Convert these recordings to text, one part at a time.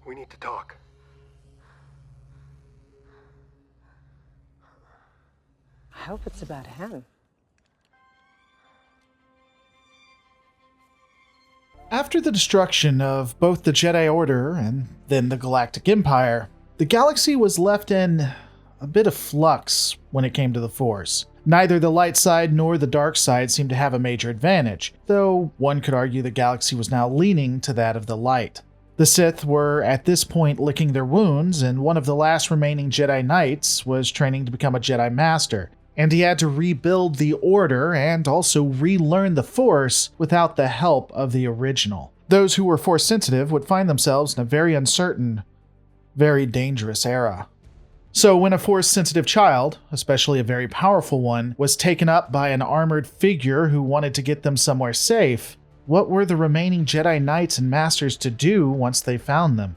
We need to talk. I hope it's about him. After the destruction of both the Jedi Order and then the Galactic Empire, the galaxy was left in a bit of flux when it came to the Force. Neither the light side nor the dark side seemed to have a major advantage, though one could argue the galaxy was now leaning to that of the light. The Sith were at this point licking their wounds, and one of the last remaining Jedi Knights was training to become a Jedi Master, and he had to rebuild the Order and also relearn the Force without the help of the original. Those who were Force sensitive would find themselves in a very uncertain, very dangerous era. So when a Force-sensitive child, especially a very powerful one, was taken up by an armored figure who wanted to get them somewhere safe, what were the remaining Jedi Knights and Masters to do once they found them?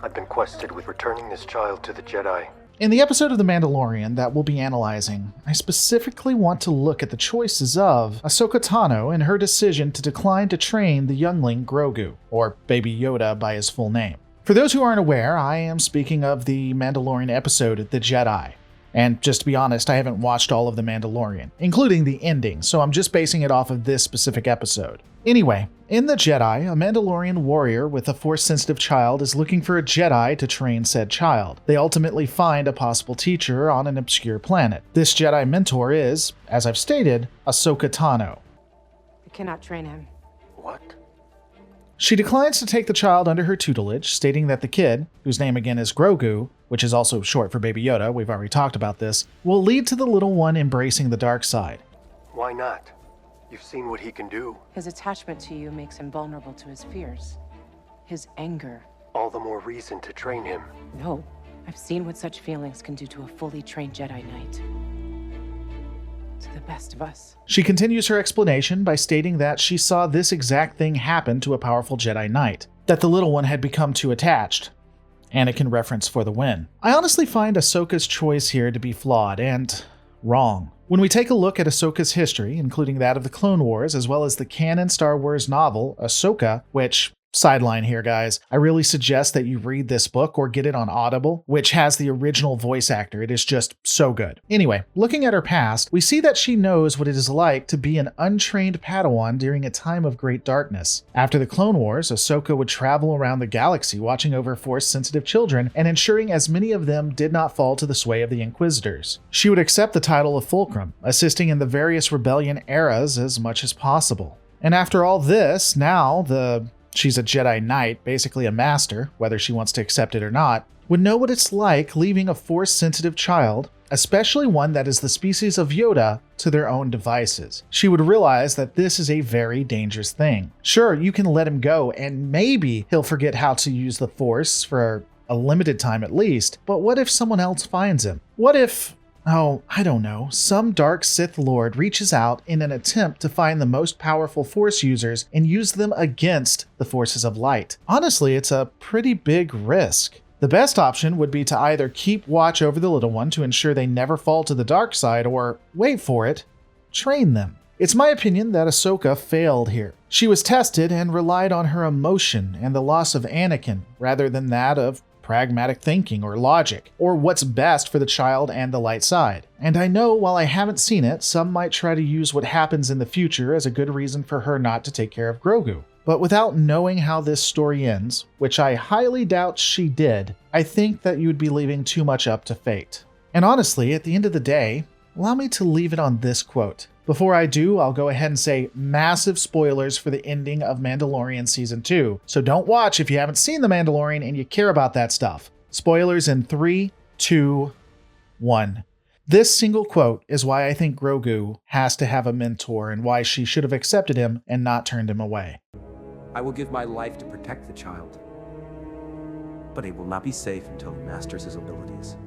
I've been quested with returning this child to the Jedi. In the episode of The Mandalorian that we'll be analyzing, I specifically want to look at the choices of Ahsoka Tano and her decision to decline to train the youngling Grogu, or Baby Yoda by his full name. For those who aren't aware, I am speaking of the Mandalorian episode, The Jedi. And just to be honest, I haven't watched all of The Mandalorian, including the ending, so I'm just basing it off of this specific episode. Anyway, in The Jedi, a Mandalorian warrior with a Force-sensitive child is looking for a Jedi to train said child. They ultimately find a possible teacher on an obscure planet. This Jedi mentor is, as I've stated, Ahsoka Tano. I cannot train him. What? She declines to take the child under her tutelage, stating that the kid, whose name again is Grogu, which is also short for Baby Yoda, we've already talked about this, will lead to the little one embracing the dark side. Why not? You've seen what he can do. His attachment to you makes him vulnerable to his fears. His anger. All the more reason to train him. No, I've seen what such feelings can do to a fully trained Jedi Knight. To the best of us. She continues her explanation by stating that she saw this exact thing happen to a powerful Jedi Knight, that the little one had become too attached. Anakin reference for the win. I honestly find Ahsoka's choice here to be flawed and wrong. When we take a look at Ahsoka's history, including that of the Clone Wars as well as the canon Star Wars novel, Ahsoka, which, sideline here guys, I really suggest that you read this book or get it on Audible, which has the original voice actor. It is just so good. Anyway, looking at her past, we see that she knows what it is like to be an untrained Padawan during a time of great darkness. After the Clone Wars, Ahsoka would travel around the galaxy watching over Force-sensitive children and ensuring as many of them did not fall to the sway of the Inquisitors. She would accept the title of Fulcrum, assisting in the various rebellion eras as much as possible. And after all this, now she's a Jedi Knight, basically a master, whether she wants to accept it or not, would know what it's like leaving a Force-sensitive child, especially one that is the species of Yoda, to their own devices. She would realize that this is a very dangerous thing. Sure, you can let him go, and maybe he'll forget how to use the Force for a limited time at least, but what if someone else finds him? What if, I don't know, some dark Sith Lord reaches out in an attempt to find the most powerful Force users and use them against the forces of light? Honestly, it's a pretty big risk. The best option would be to either keep watch over the little one to ensure they never fall to the dark side, or, wait for it, train them. It's my opinion that Ahsoka failed here. She was tested and relied on her emotion and the loss of Anakin rather than that of pragmatic thinking or logic, or what's best for the child and the light side. And I know while I haven't seen it, some might try to use what happens in the future as a good reason for her not to take care of Grogu. But without knowing how this story ends, which I highly doubt she did, I think that you would be leaving too much up to fate. And honestly, at the end of the day, allow me to leave it on this quote. Before I do, I'll go ahead and say massive spoilers for the ending of Mandalorian Season 2, so don't watch if you haven't seen The Mandalorian and you care about that stuff. Spoilers in 3, 2, 1. This single quote is why I think Grogu has to have a mentor and why she should have accepted him and not turned him away. I will give my life to protect the child, but he will not be safe until he masters his abilities.